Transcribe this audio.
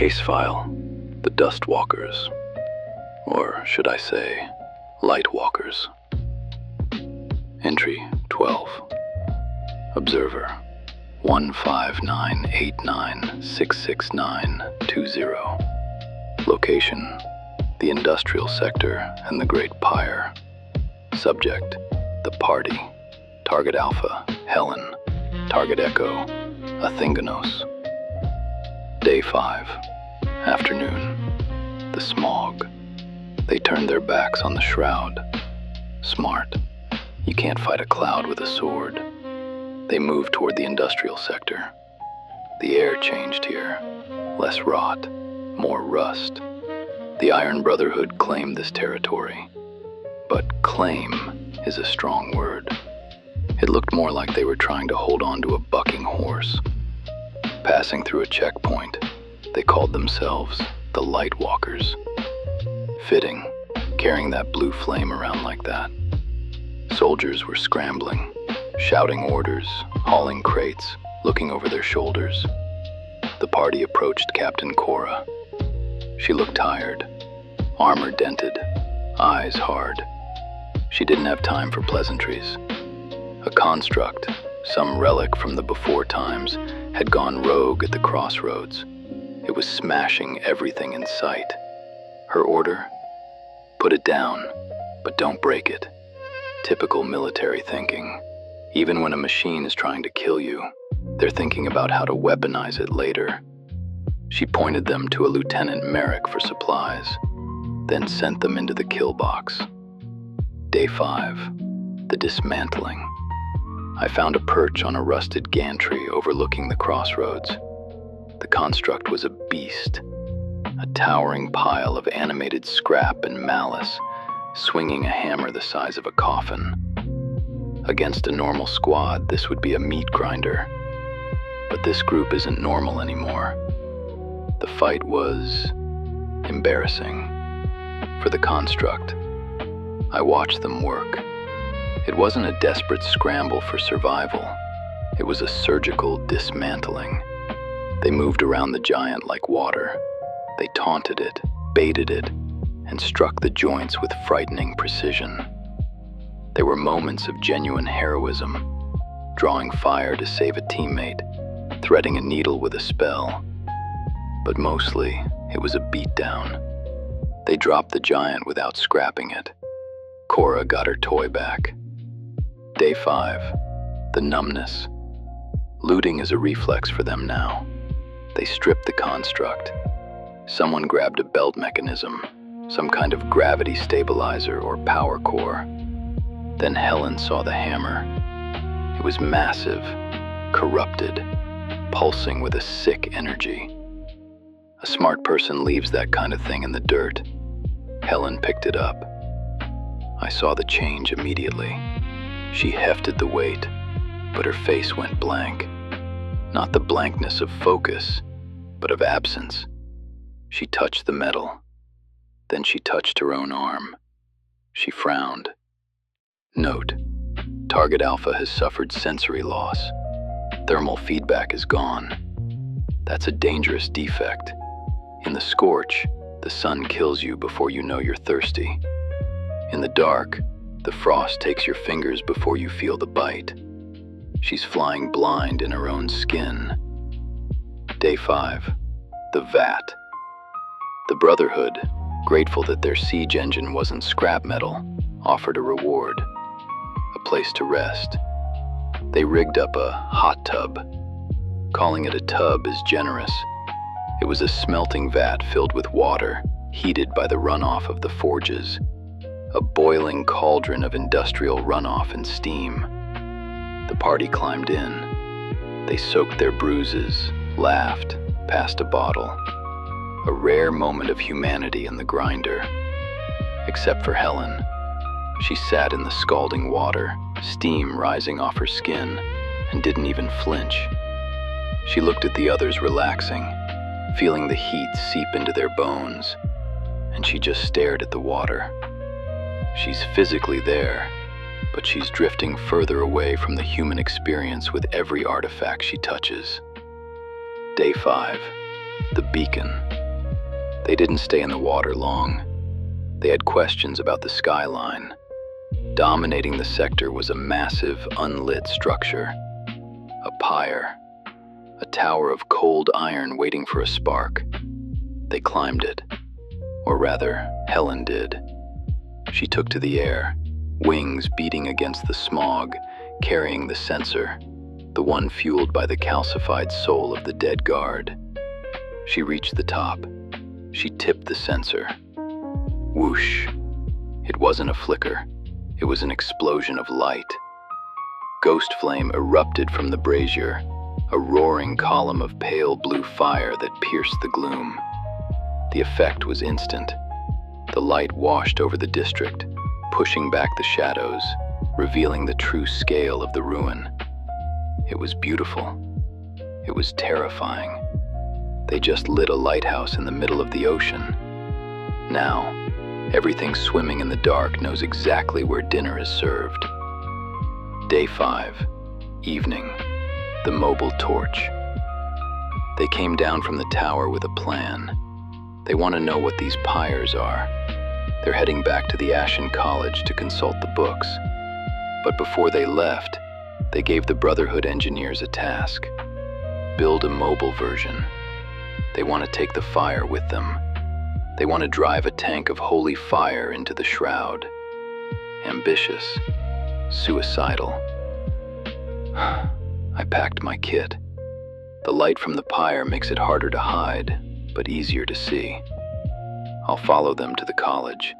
Case file, the Dust Walkers, or should I say, Light Walkers. Entry 12. Observer 15989666920. Location, the industrial sector and the Great Pyre. Subject, the party. Target Alpha, Helen. Target Echo, Athinganos. Day 5. Afternoon. The smog. They turned their backs on the shroud. Smart. You can't fight a cloud with a sword. They moved toward the industrial sector. The air changed here. Less rot, more rust. The Iron Brotherhood claimed this territory. But claim is a strong word. It looked more like they were trying to hold on to a bucking horse. Passing through a checkpoint, they called themselves the Light Walkers. Fitting, carrying that blue flame around like that. Soldiers were scrambling, shouting orders, hauling crates, looking over their shoulders. The party approached Captain Cora. She looked tired, armor dented, eyes hard. She didn't have time for pleasantries. A construct, some relic from the before times, had gone rogue at the crossroads. It was smashing everything in sight. Her order? Put it down, but don't break it. Typical military thinking. Even when a machine is trying to kill you, they're thinking about how to weaponize it later. She pointed them to a Lieutenant Merrick for supplies, then sent them into the kill box. Day 5. The dismantling. I found a perch on a rusted gantry overlooking the crossroads. The construct was a beast, a towering pile of animated scrap and malice, swinging a hammer the size of a coffin. Against a normal squad, this would be a meat grinder. But this group isn't normal anymore. The fight was embarrassing. For the construct, I watched them work. It wasn't a desperate scramble for survival. It was a surgical dismantling. They moved around the giant like water. They taunted it, baited it, and struck the joints with frightening precision. There were moments of genuine heroism, drawing fire to save a teammate, threading a needle with a spell. But mostly, it was a beatdown. They dropped the giant without scrapping it. Cora got her toy back. Day 5. The numbness. Looting is a reflex for them now. They stripped the construct. Someone grabbed a belt mechanism, some kind of gravity stabilizer or power core. Then Helen saw the hammer. It was massive, corrupted, pulsing with a sick energy. A smart person leaves that kind of thing in the dirt. Helen picked it up. I saw the change immediately. She hefted the weight, but her face went blank. Not the blankness of focus, but of absence. She touched the metal. Then she touched her own arm. She frowned. Note: Target Alpha has suffered sensory loss. Thermal feedback is gone. That's a dangerous defect. In the scorch, the sun kills you before you know you're thirsty. In the dark, the frost takes your fingers before you feel the bite. She's flying blind in her own skin. Day 5. The vat. The Brotherhood, grateful that their siege engine wasn't scrap metal, offered a reward, a place to rest. They rigged up a hot tub. Calling it a tub is generous. It was a smelting vat filled with water, heated by the runoff of the forges. A boiling cauldron of industrial runoff and steam. The party climbed in. They soaked their bruises, laughed, passed a bottle. A rare moment of humanity in the grinder. Except for Helen. She sat in the scalding water, steam rising off her skin, and didn't even flinch. She looked at the others relaxing, feeling the heat seep into their bones, and she just stared at the water. She's physically there, but she's drifting further away from the human experience with every artifact she touches. Day 5. the beacon. They didn't stay in the water long. They had questions about the skyline. Dominating the sector was a massive, unlit structure. A pyre. A tower of cold iron waiting for a spark. They climbed it. Or rather, Helen did. She took to the air, wings beating against the smog, carrying the sensor, the one fueled by the calcified soul of the dead guard. She reached the top. She tipped the sensor. Whoosh. It wasn't a flicker. It was an explosion of light. Ghost flame erupted from the brazier, a roaring column of pale blue fire that pierced the gloom. The effect was instant. The light washed over the district, pushing back the shadows, revealing the true scale of the ruin. It was beautiful. It was terrifying. They just lit a lighthouse in the middle of the ocean. Now, everything swimming in the dark knows exactly where dinner is served. Day 5, evening, the mobile torch. They came down from the tower with a plan. They want to know what these pyres are. They're heading back to the Ashen College to consult the books. But before they left, they gave the Brotherhood engineers a task. Build a mobile version. They want to take the fire with them. They want to drive a tank of holy fire into the shroud. Ambitious. Suicidal. I packed my kit. The light from the pyre makes it harder to hide, but easier to see. I'll follow them to the college.